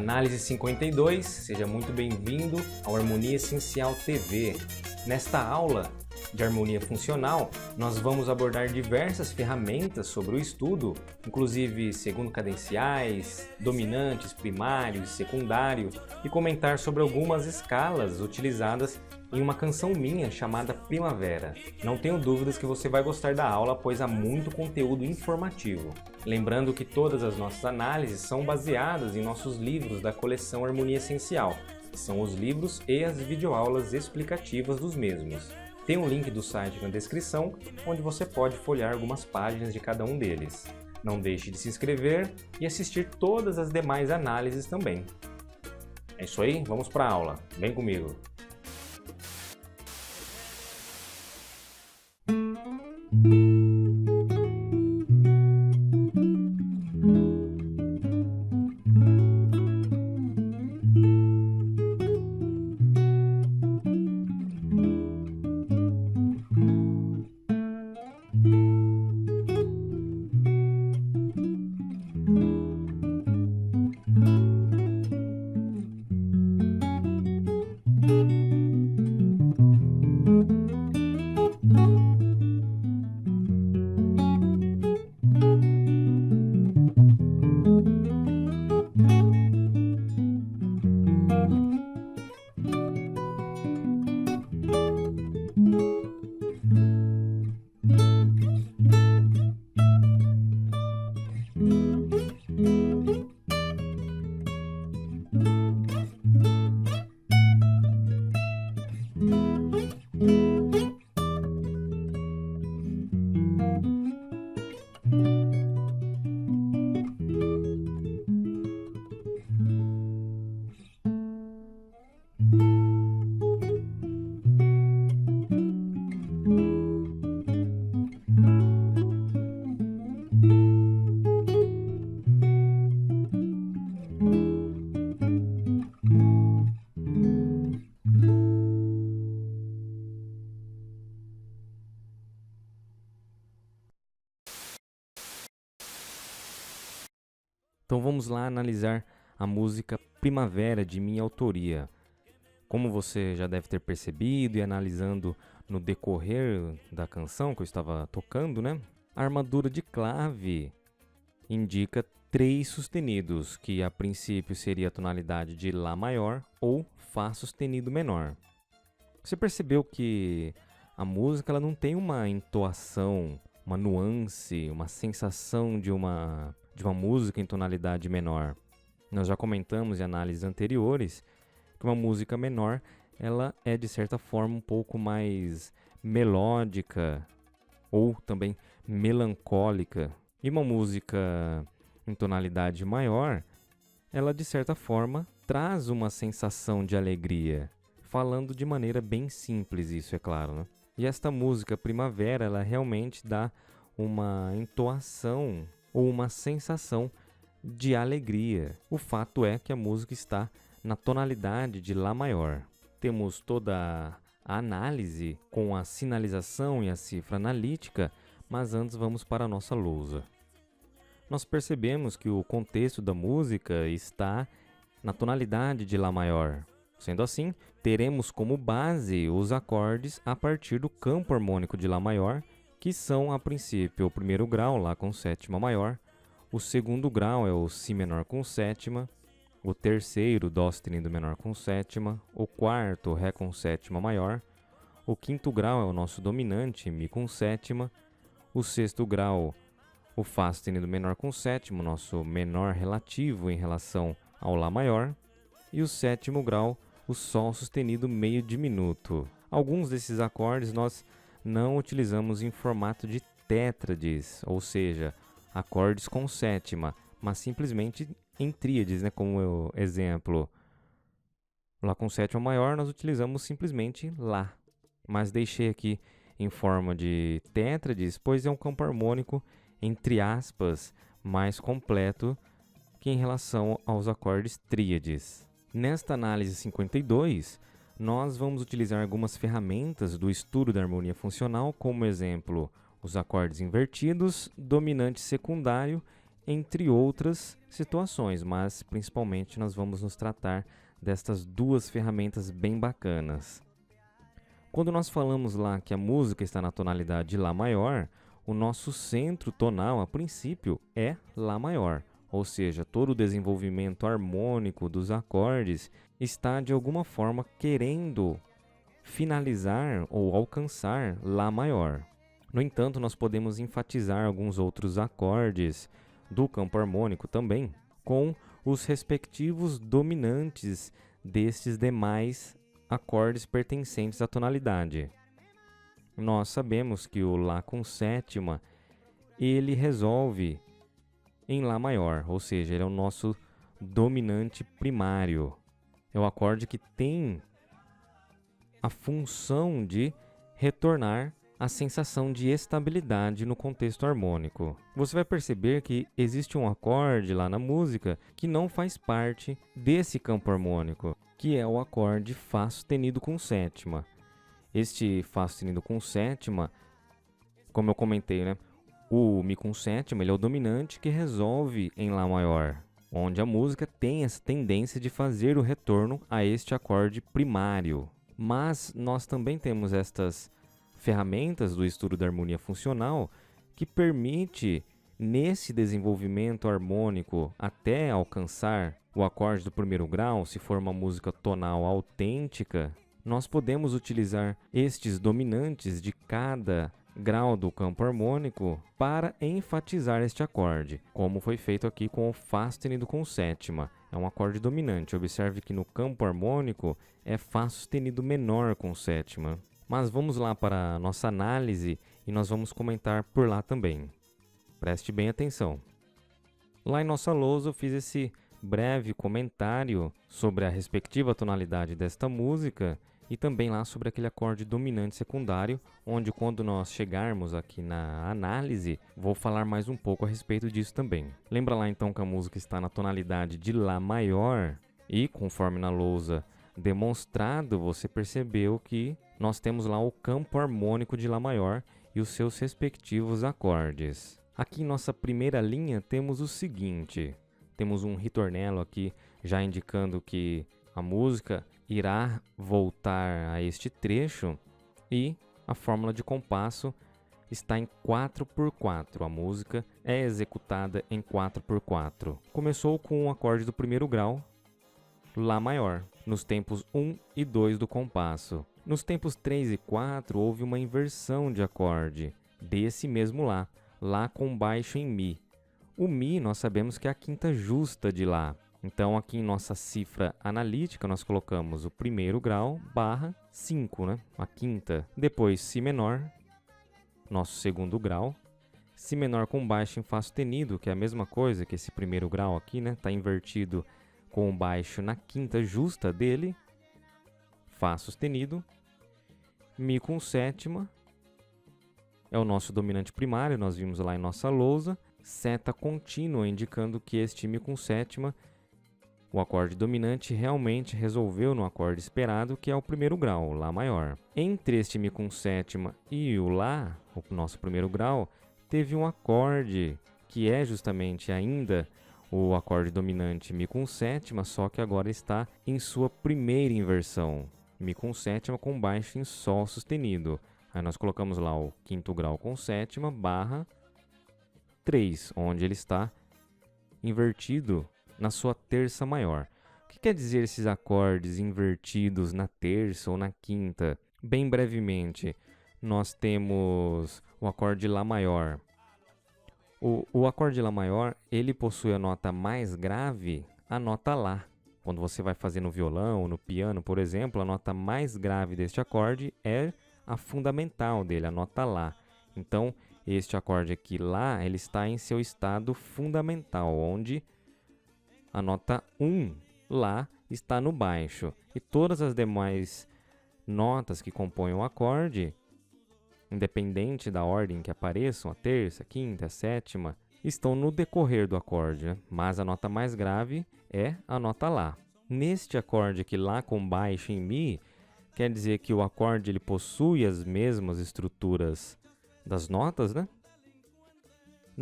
Análise 52, seja muito bem-vindo ao Harmonia Essencial TV. Nesta aula de harmonia funcional, nós vamos abordar diversas ferramentas sobre o estudo, inclusive segundo cadenciais, dominantes, primário e secundário, e comentar sobre algumas escalas utilizadas em uma canção minha chamada Primavera. Não tenho dúvidas que você vai gostar da aula, pois há muito conteúdo informativo. Lembrando que todas as nossas análises são baseadas em nossos livros da coleção Harmonia Essencial, que são os livros e as videoaulas explicativas dos mesmos. Tem um link do site na descrição, onde você pode folhear algumas páginas de cada um deles. Não deixe de se inscrever e assistir todas as demais análises também. É isso aí, vamos para a aula. Vem comigo! Então vamos lá analisar a música Primavera de minha autoria. Como você já deve ter percebido e analisando no decorrer da canção que eu estava tocando, né? A armadura de clave indica 3 sustenidos, que a princípio seria a tonalidade de Lá maior ou Fá sustenido menor. Você percebeu que a música ela não tem uma entoação, uma nuance, uma sensação de uma música em tonalidade menor. Nós já comentamos em análises anteriores que uma música menor ela é de certa forma um pouco mais melódica ou também melancólica. E uma música em tonalidade maior, ela de certa forma traz uma sensação de alegria, falando de maneira bem simples, isso é claro, né? E esta música Primavera, ela realmente dá uma entoação ou uma sensação de alegria. O fato é que a música está na tonalidade de Lá maior. Temos toda a análise com a sinalização e a cifra analítica, mas antes vamos para a nossa lousa. Nós percebemos que o contexto da música está na tonalidade de Lá maior. Sendo assim, teremos como base os acordes a partir do campo harmônico de Lá maior, que são, a princípio, o primeiro grau, Lá com sétima maior, o segundo grau é o Si menor com sétima, o terceiro, Dó sustenido menor com sétima, o quarto, Ré com sétima maior, o quinto grau é o nosso dominante, Mi com sétima, o sexto grau, o Fá sustenido menor com sétima, nosso menor relativo em relação ao Lá maior, e o sétimo grau, o Sol sustenido meio diminuto. Alguns desses acordes nós não utilizamos em formato de tétrades, ou seja, acordes com sétima, mas simplesmente em tríades, né? Como exemplo, Lá com sétima maior nós utilizamos simplesmente Lá, mas deixei aqui em forma de tétrades, pois é um campo harmônico, entre aspas, mais completo que em relação aos acordes tríades. Nesta análise 52, nós vamos utilizar algumas ferramentas do estudo da harmonia funcional, como exemplo, os acordes invertidos, dominante secundário entre outras situações, mas principalmente nós vamos nos tratar destas duas ferramentas bem bacanas. Quando nós falamos lá que a música está na tonalidade de Lá maior, o nosso centro tonal, a princípio, é Lá maior, ou seja, todo o desenvolvimento harmônico dos acordes está de alguma forma querendo finalizar ou alcançar Lá maior. No entanto, nós podemos enfatizar alguns outros acordes do campo harmônico também, com os respectivos dominantes destes demais acordes pertencentes à tonalidade. Nós sabemos que o Lá com sétima, ele resolve em Lá maior, ou seja, ele é o nosso dominante primário. É o acorde que tem a função de retornar a sensação de estabilidade no contexto harmônico. Você vai perceber que existe um acorde lá na música que não faz parte desse campo harmônico, que é o acorde Fá sustenido com sétima. Este Fá sustenido com sétima, como eu comentei, né? O Mi com sétima, ele é o dominante que resolve em Lá maior, onde a música tem essa tendência de fazer o retorno a este acorde primário. Mas nós também temos estas ferramentas do estudo da harmonia funcional que permite, nesse desenvolvimento harmônico até alcançar o acorde do primeiro grau, se for uma música tonal autêntica, nós podemos utilizar estes dominantes de cada grau do campo harmônico para enfatizar este acorde, como foi feito aqui com o Fá sustenido com sétima. É um acorde dominante. Observe que no campo harmônico é Fá sustenido menor com sétima. Mas vamos lá para a nossa análise e nós vamos comentar por lá também. Preste bem atenção. Lá em nossa lousa eu fiz esse breve comentário sobre a respectiva tonalidade desta música e também lá sobre aquele acorde dominante secundário, onde quando nós chegarmos aqui na análise, vou falar mais um pouco a respeito disso também. Lembra lá então que a música está na tonalidade de Lá maior e, conforme na lousa demonstrado, você percebeu que nós temos lá o campo harmônico de Lá maior e os seus respectivos acordes. Aqui em nossa primeira linha temos o seguinte, temos um ritornello aqui já indicando que a música irá voltar a este trecho e a fórmula de compasso está em 4x4. A música é executada em 4x4. Começou com o acorde do primeiro grau, Lá maior, nos tempos 1 e 2 do compasso. Nos tempos 3 e 4 houve uma inversão de acorde desse mesmo Lá, Lá com baixo em Mi. O Mi nós sabemos que é a quinta justa de Lá. Então aqui em nossa cifra analítica nós colocamos o primeiro grau barra 5, né? A quinta. Depois Si menor, nosso segundo grau. Si menor com baixo em Fá sustenido, que é a mesma coisa que esse primeiro grau aqui, né? Está invertido com o baixo na quinta justa dele. Fá sustenido. Mi com sétima. É o nosso dominante primário, nós vimos lá em nossa lousa. Seta contínua, indicando que este Mi com sétima, o acorde dominante realmente resolveu no acorde esperado, que é o primeiro grau, o Lá maior. Entre este Mi com sétima e o Lá, o nosso primeiro grau, teve um acorde que é justamente ainda o acorde dominante Mi com sétima, só que agora está em sua primeira inversão. Mi com sétima com baixo em Sol sustenido. Aí nós colocamos lá o quinto grau com sétima barra 3, onde ele está invertido na sua terça maior. O que quer dizer esses acordes invertidos na terça ou na quinta? Bem brevemente, nós temos o acorde Lá maior. O acorde Lá maior, ele possui a nota mais grave, a nota Lá. Quando você vai fazer no violão ou no piano, por exemplo, a nota mais grave deste acorde é a fundamental dele, a nota Lá. Então, este acorde aqui, Lá, ele está em seu estado fundamental, onde a nota 1, Lá, está no baixo. E todas as demais notas que compõem o acorde, independente da ordem que apareçam, a terça, a quinta, a sétima, estão no decorrer do acorde, né? Mas a nota mais grave é a nota Lá. Neste acorde aqui, Lá com baixo em Mi, quer dizer que o acorde ele possui as mesmas estruturas das notas, né?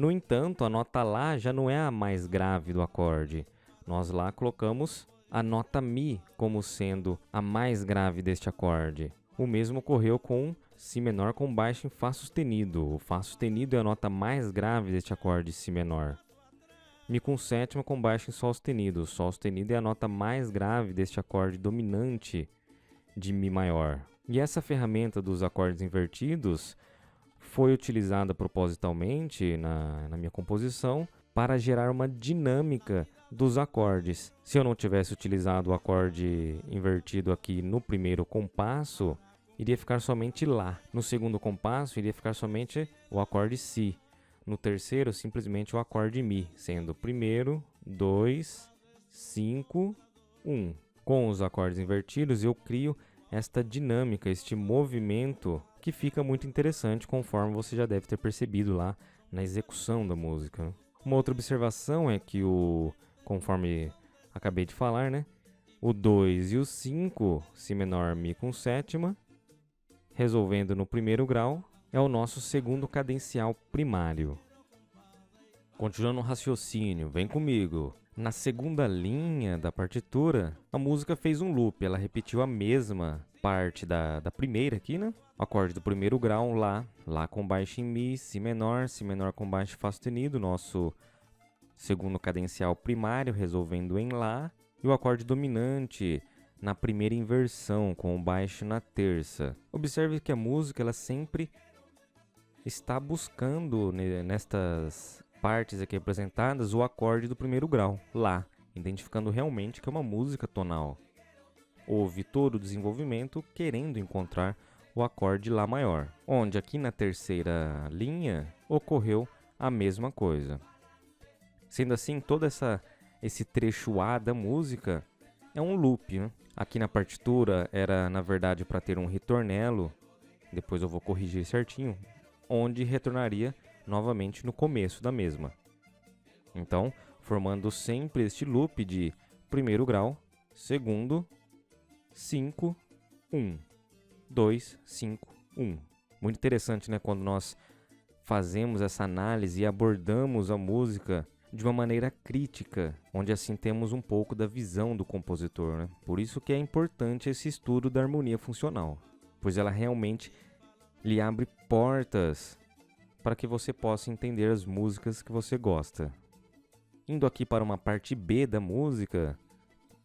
No entanto, a nota Lá já não é a mais grave do acorde. Nós lá colocamos a nota Mi como sendo a mais grave deste acorde. O mesmo ocorreu com Si menor com baixo em Fá sustenido. O Fá sustenido é a nota mais grave deste acorde Si menor. Mi com sétima com baixo em Sol sustenido. O Sol sustenido é a nota mais grave deste acorde dominante de Mi maior. E essa ferramenta dos acordes invertidos foi utilizada propositalmente na minha composição para gerar uma dinâmica dos acordes. Se eu não tivesse utilizado o acorde invertido aqui no primeiro compasso, iria ficar somente Lá. No segundo compasso, iria ficar somente o acorde Si. No terceiro, simplesmente o acorde Mi, sendo primeiro, 2, 5, 1. Com os acordes invertidos, eu crio esta dinâmica, este movimento que fica muito interessante, conforme você já deve ter percebido lá na execução da música. Uma outra observação é que conforme acabei de falar, né, o 2 e o 5, Si menor, Mi com sétima, resolvendo no primeiro grau, é o nosso segundo cadencial primário. Continuando o raciocínio, vem comigo. Na segunda linha da partitura, a música fez um loop, ela repetiu a mesma parte da primeira aqui, né? O acorde do primeiro grau, Lá, Lá com baixo em Mi, Si menor com baixo em Fá sustenido, nosso segundo cadencial primário, resolvendo em Lá, e o acorde dominante na primeira inversão, com o baixo na terça. Observe que a música ela sempre está buscando nestas partes aqui apresentadas o acorde do primeiro grau, Lá, identificando realmente que é uma música tonal. Houve todo o desenvolvimento querendo encontrar o acorde Lá maior, onde aqui na terceira linha ocorreu a mesma coisa. Sendo assim, todo esse trecho A da música é um loop, né? Aqui na partitura era, na verdade, para ter um ritornelo, depois eu vou corrigir certinho, onde retornaria novamente no começo da mesma. Então, formando sempre este loop de primeiro grau, segundo, 5, 1, 2, 5, 1. Muito interessante, né? Quando nós fazemos essa análise e abordamos a música de uma maneira crítica, onde assim temos um pouco da visão do compositor, né? Por isso que é importante esse estudo da harmonia funcional, pois ela realmente lhe abre portas para que você possa entender as músicas que você gosta. Indo aqui para uma parte B da música,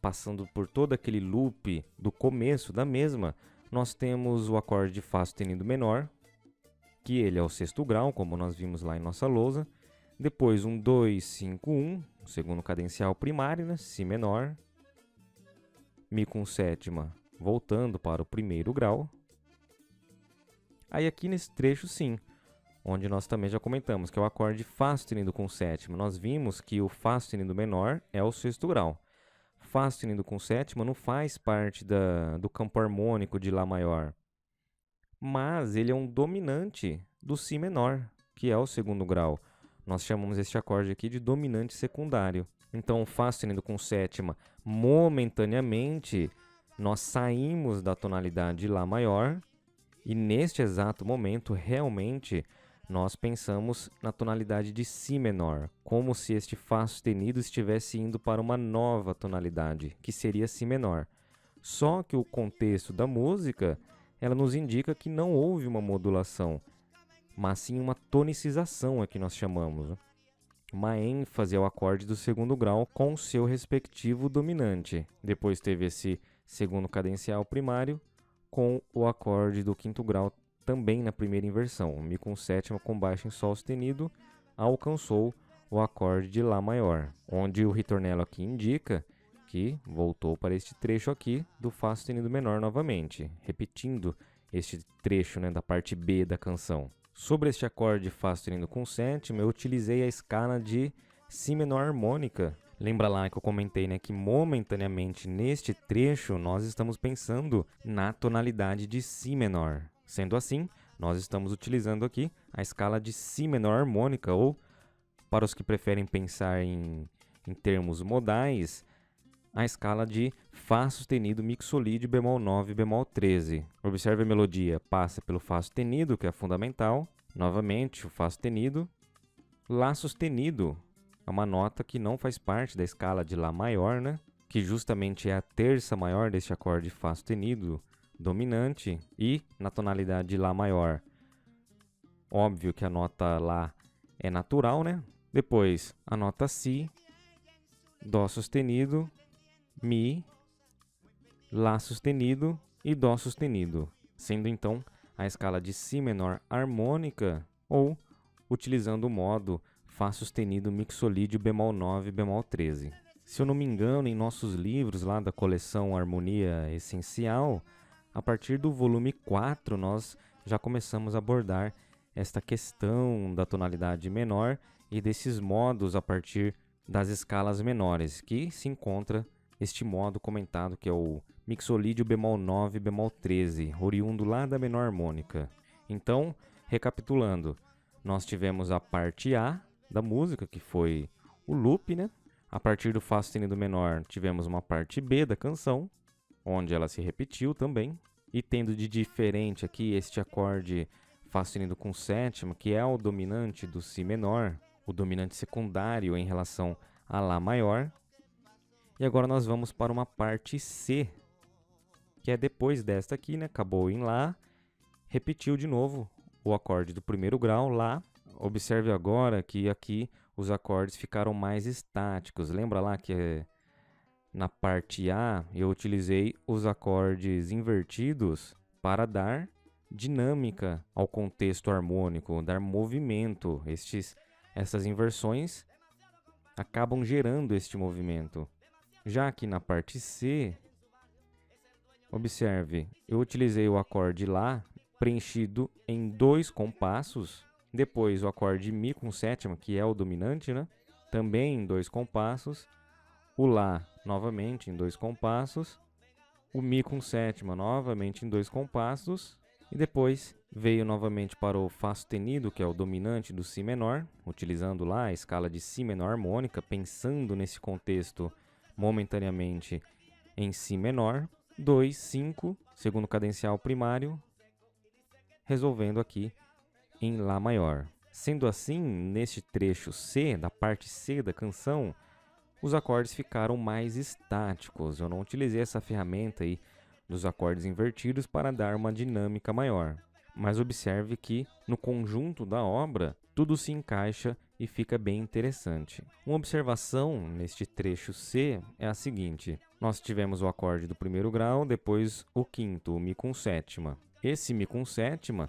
passando por todo aquele loop do começo da mesma, nós temos o acorde de Fá sustenido menor, que ele é o sexto grau, como nós vimos lá em nossa lousa. Depois um 2, 5, 1, o segundo cadencial primário, né? Si menor, Mi com sétima, voltando para o primeiro grau. Aí aqui nesse trecho sim, onde nós também já comentamos, que é o acorde Fá sustenido com sétima. Nós vimos que o Fá sustenido menor é o sexto grau. Fá sustenido com sétima não faz parte do campo harmônico de Lá maior, mas ele é um dominante do Si menor, que é o segundo grau. Nós chamamos este acorde aqui de dominante secundário. Então, o Fá sustenido com sétima, momentaneamente, nós saímos da tonalidade de Lá maior e neste exato momento, realmente, nós pensamos na tonalidade de Si menor, como se este Fá sustenido estivesse indo para uma nova tonalidade, que seria Si menor. Só que o contexto da música, ela nos indica que não houve uma modulação, mas sim uma tonicização, é que nós chamamos, né? Uma ênfase ao acorde do segundo grau com o seu respectivo dominante. Depois teve esse segundo cadencial primário com o acorde do quinto grau também na primeira inversão. Mi com sétima com baixo em Sol sustenido alcançou o acorde de Lá maior, onde o ritornelo aqui indica que voltou para este trecho aqui do Fá sustenido menor novamente, repetindo este trecho, né, da parte B da canção. Sobre este acorde Fá sustenido com sétima, eu utilizei a escala de Si menor harmônica. Lembra lá que eu comentei, né, que momentaneamente neste trecho nós estamos pensando na tonalidade de Si menor. Sendo assim, nós estamos utilizando aqui a escala de Si menor harmônica, ou, para os que preferem pensar em termos modais, a escala de Fá sustenido mixolídio bemol 9 bemol 13. Observe a melodia, passa pelo Fá sustenido, que é fundamental, novamente o Fá sustenido, Lá sustenido é uma nota que não faz parte da escala de Lá maior, né? Que justamente é a terça maior deste acorde Fá sustenido dominante, e na tonalidade de Lá maior, óbvio que a nota Lá é natural, né? Depois a nota Si, Dó sustenido, Mi, Lá sustenido e Dó sustenido, sendo então a escala de Si menor harmônica, ou utilizando o modo Fá sustenido mixolídio bemol 9 bemol 13. Se eu não me engano, em nossos livros lá da coleção Harmonia Essencial, a partir do volume 4 nós já começamos a abordar esta questão da tonalidade menor e desses modos a partir das escalas menores, que se encontra este modo comentado que é o mixolídio bemol 9 bemol 13, oriundo lá da menor harmônica. Então, recapitulando, nós tivemos a parte A da música, que foi o loop, né? A partir do Fá sustenido menor, tivemos uma parte B da canção, onde ela se repetiu também. E tendo de diferente aqui este acorde Fá sustenido com sétima, que é o dominante do Si menor, o dominante secundário em relação a Lá maior. E agora nós vamos para uma parte C, que é depois desta aqui, né? Acabou em Lá, repetiu de novo o acorde do primeiro grau, Lá. Observe agora que aqui os acordes ficaram mais estáticos. Lembra lá que na parte A eu utilizei os acordes invertidos para dar dinâmica ao contexto harmônico, dar movimento. Essas inversões acabam gerando este movimento. Já aqui na parte C, observe, eu utilizei o acorde Lá preenchido em 2 compassos, depois o acorde Mi com sétima, que é o dominante, né? Também em 2 compassos, o Lá novamente em 2 compassos, o Mi com sétima novamente em 2 compassos, e depois veio novamente para o Fá sustenido, que é o dominante do Si menor, utilizando lá a escala de Si menor harmônica, pensando nesse contexto momentaneamente em Si menor, 2, 5, segundo cadencial primário, resolvendo aqui em Lá maior. Sendo assim, neste trecho C, da parte C da canção, os acordes ficaram mais estáticos. Eu não utilizei essa ferramenta aí dos acordes invertidos para dar uma dinâmica maior. Mas observe que no conjunto da obra tudo se encaixa e fica bem interessante. Uma observação neste trecho C é a seguinte: nós tivemos o acorde do primeiro grau, depois o quinto, o Mi com sétima. Esse Mi com sétima,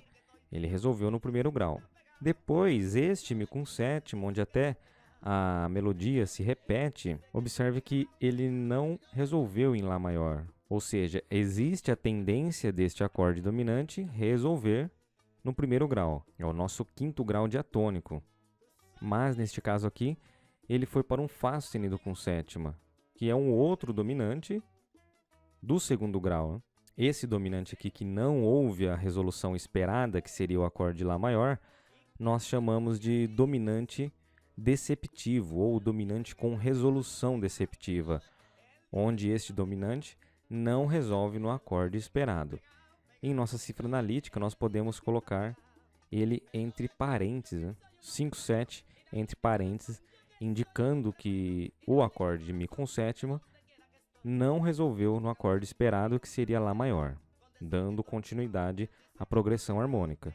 ele resolveu no primeiro grau. Depois, este Mi com sétima, onde até a melodia se repete, observe que ele não resolveu em Lá maior. Ou seja, existe a tendência deste acorde dominante resolver no primeiro grau. É o nosso quinto grau diatônico. Mas, neste caso aqui, ele foi para um Fá sustenido com sétima, que é um outro dominante do segundo grau, né? Esse dominante aqui que não houve a resolução esperada, que seria o acorde Lá maior, nós chamamos de dominante deceptivo ou dominante com resolução deceptiva, onde este dominante não resolve no acorde esperado. Em nossa cifra analítica, nós podemos colocar ele entre parênteses, né? 5, 7 entre parênteses, indicando que o acorde de Mi com sétima não resolveu no acorde esperado, que seria Lá maior, dando continuidade à progressão harmônica,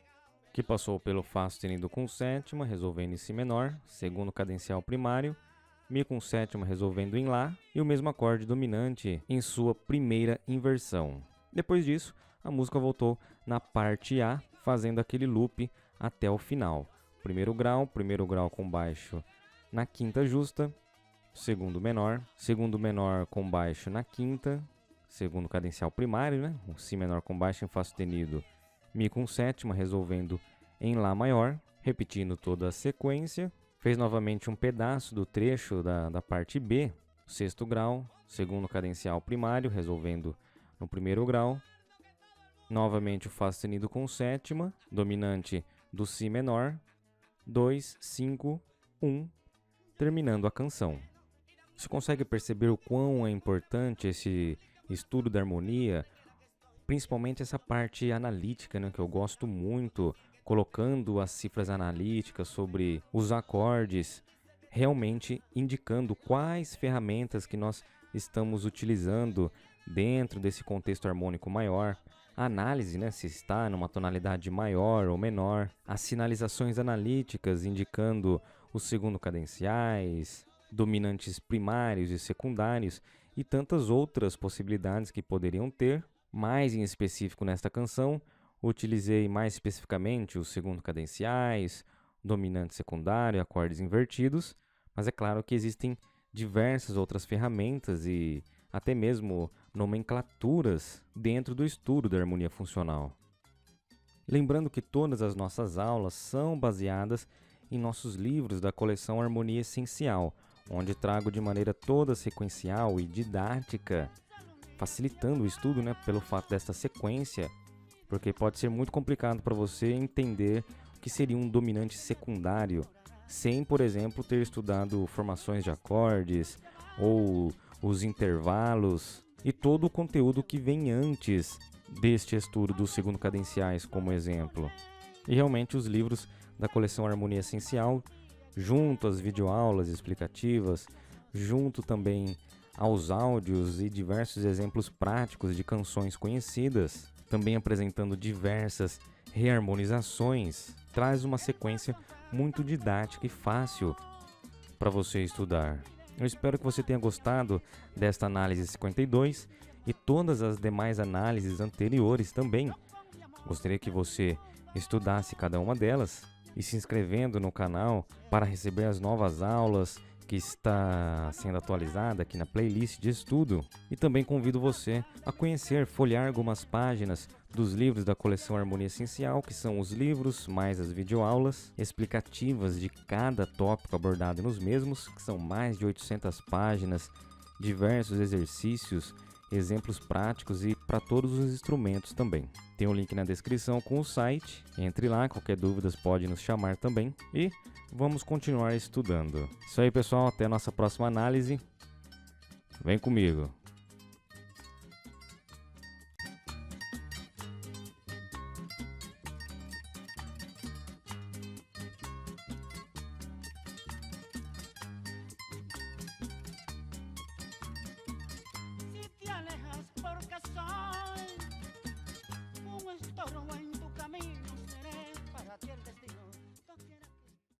que passou pelo Fá sustenido com sétima, resolvendo em Si menor, segundo cadencial primário, Mi com sétima resolvendo em Lá, e o mesmo acorde dominante em sua primeira inversão. Depois disso, a música voltou na parte A, fazendo aquele loop até o final. Primeiro grau com baixo na quinta justa, segundo menor com baixo na quinta, segundo cadencial primário, né? O Si menor com baixo em Fá sustenido, Mi com sétima resolvendo em Lá maior, repetindo toda a sequência. Fez novamente um pedaço do trecho da parte B, sexto grau, segundo cadencial primário, resolvendo no primeiro grau. Novamente o Fá sustenido com sétima, dominante do Si menor, 2, 5, 1, terminando a canção. Você consegue perceber o quão é importante esse estudo da harmonia, principalmente essa parte analítica, né, que eu gosto muito, colocando as cifras analíticas sobre os acordes, realmente indicando quais ferramentas que nós estamos utilizando dentro desse contexto harmônico maior. A análise, né, se está numa tonalidade maior ou menor, as sinalizações analíticas indicando os segundo cadenciais, dominantes primários e secundários e tantas outras possibilidades que poderiam ter. Mais em específico nesta canção, utilizei mais especificamente os segundo cadenciais, dominante secundário, acordes invertidos, mas é claro que existem diversas outras ferramentas e até mesmo nomenclaturas dentro do estudo da harmonia funcional. Lembrando que todas as nossas aulas são baseadas em nossos livros da coleção Harmonia Essencial, onde trago de maneira toda sequencial e didática, facilitando o estudo, né, pelo fato desta sequência, porque pode ser muito complicado para você entender o que seria um dominante secundário, sem, por exemplo, ter estudado formações de acordes ou os intervalos e todo o conteúdo que vem antes deste estudo dos segundo cadenciais, como exemplo. E realmente os livros da coleção Harmonia Essencial, junto às videoaulas explicativas, junto também aos áudios e diversos exemplos práticos de canções conhecidas, também apresentando diversas reharmonizações, traz uma sequência muito didática e fácil para você estudar. Eu espero que você tenha gostado desta análise 52 e todas as demais análises anteriores também. Gostaria que você estudasse cada uma delas e se inscrevendo no canal para receber as novas aulas que está sendo atualizada aqui na playlist de estudo. E também convido você a conhecer, folhear algumas páginas dos livros da coleção Harmonia Essencial, que são os livros mais as videoaulas explicativas de cada tópico abordado nos mesmos, que são mais de 800 páginas, diversos exercícios, exemplos práticos e para todos os instrumentos também. Tem um link na descrição com o site, entre lá, qualquer dúvida pode nos chamar também e vamos continuar estudando. Isso aí, pessoal, até a nossa próxima análise. Vem comigo!